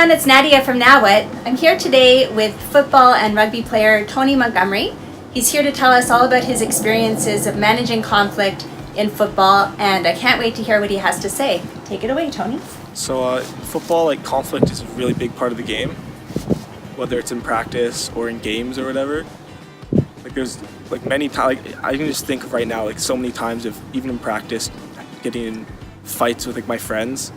everyone, it's Nadia from Now What. I'm here today with football and rugby player Tony Montgomery. He's here to tell us all about his experiences of managing conflict in football, and I can't wait to hear what he has to say. Take it away, Tony. So football, conflict is a really big part of the game, whether it's in practice or in games or whatever. There's many times, I can just think of right now, so many times of even in practice, getting in fights with my friends.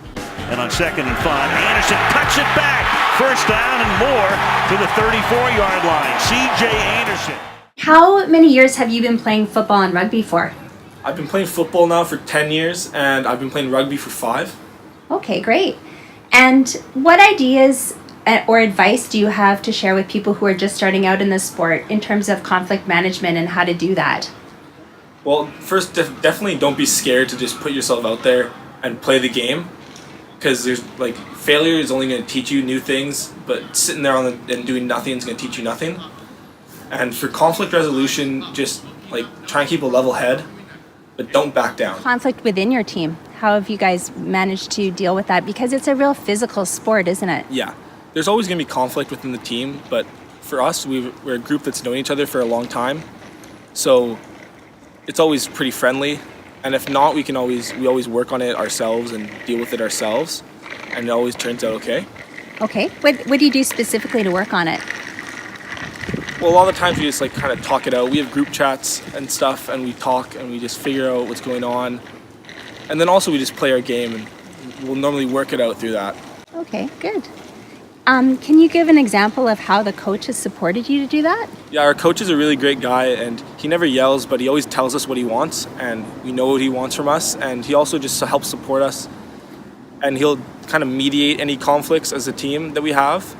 And on 2nd and 5, Anderson cuts it back. First down and more to the 34-yard line. C.J. Anderson. How many years have you been playing football and rugby for? I've been playing football now for 10 years, and I've been playing rugby for 5. Okay, great. And what ideas or advice do you have to share with people who are just starting out in the sport in terms of conflict management and how to do that? Well, first, definitely don't be scared to just put yourself out there and play the game, because there's failure is only going to teach you new things, but sitting there and doing nothing is going to teach you nothing. And for conflict resolution, just try and keep a level head, but don't back down. Conflict within your team. How have you guys managed to deal with that? Because it's a real physical sport, isn't it? Yeah. There's always going to be conflict within the team, but for us, we're a group that's known each other for a long time. So it's always pretty friendly. And if not, we always work on it ourselves and deal with it ourselves. And it always turns out okay. Okay. What do you do specifically to work on it? Well, a lot of the times we just kind of talk it out. We have group chats and stuff, and we talk and we just figure out what's going on. And then also we just play our game, and we'll normally work it out through that. Okay, good. Can you give an example of how the coach has supported you to do that? Yeah, our coach is a really great guy, and he never yells, but he always tells us what he wants, and we know what he wants from us, and he also just helps support us, and he'll kind of mediate any conflicts as a team that we have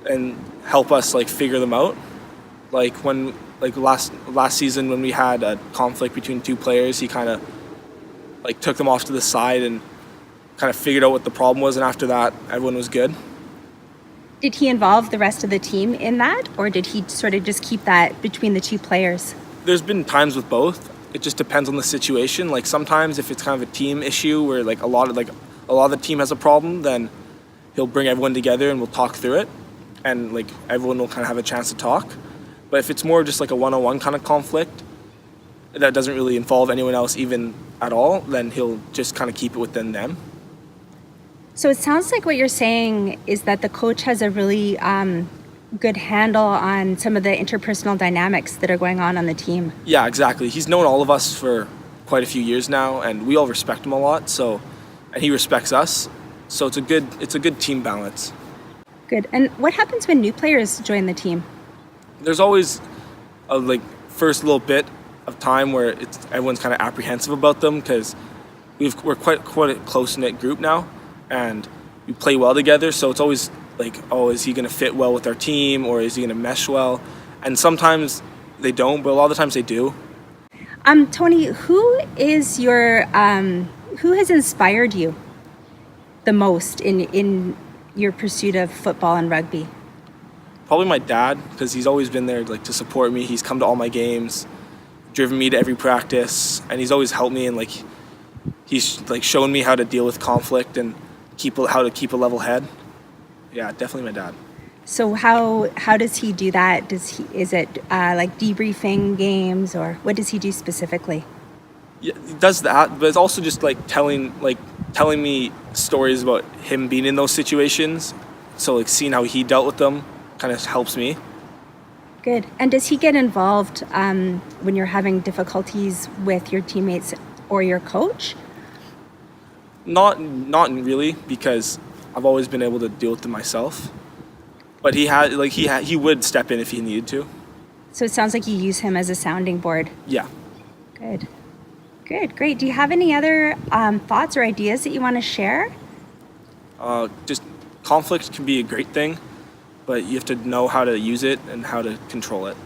and help us figure them out. When last season when we had a conflict between two players, he kind of took them off to the side and kind of figured out what the problem was, and after that everyone was good. Did he involve the rest of the team in that, or did he sort of just keep that between the two players? There's been times with both. It just depends on the situation. Sometimes if it's kind of a team issue where a lot of the team has a problem, then he'll bring everyone together and we'll talk through it, and everyone will kind of have a chance to talk. But if it's more just a one-on-one kind of conflict that doesn't really involve anyone else even at all, then he'll just kind of keep it within them. So it sounds like what you're saying is that the coach has a really good handle on some of the interpersonal dynamics that are going on the team. Yeah, exactly. He's known all of us for quite a few years now, and we all respect him a lot. And he respects us. So it's a good team balance. Good. And what happens when new players join the team? There's always a first little bit of time where everyone's kind of apprehensive about them, because we're quite a close-knit group now. And we play well together, so it's always is he going to fit well with our team, or is he going to mesh well? And sometimes they don't, but a lot of the times they do. Tony, who has inspired you the most in your pursuit of football and rugby? Probably my dad, because he's always been there to support me. He's come to all my games, driven me to every practice, and he's always helped me, and he's shown me how to deal with conflict and how to keep a level head. Yeah, definitely my dad. So how does he do that? Is it debriefing games, or what does he do specifically? Yeah, he does that, but it's also just telling me stories about him being in those situations. So seeing how he dealt with them kind of helps me. Good. And does he get involved when you're having difficulties with your teammates or your coach? Not really, because I've always been able to deal with them myself. But he would step in if he needed to. So it sounds like you use him as a sounding board. Yeah. Good, great. Do you have any other thoughts or ideas that you want to share? Just conflict can be a great thing, but you have to know how to use it and how to control it.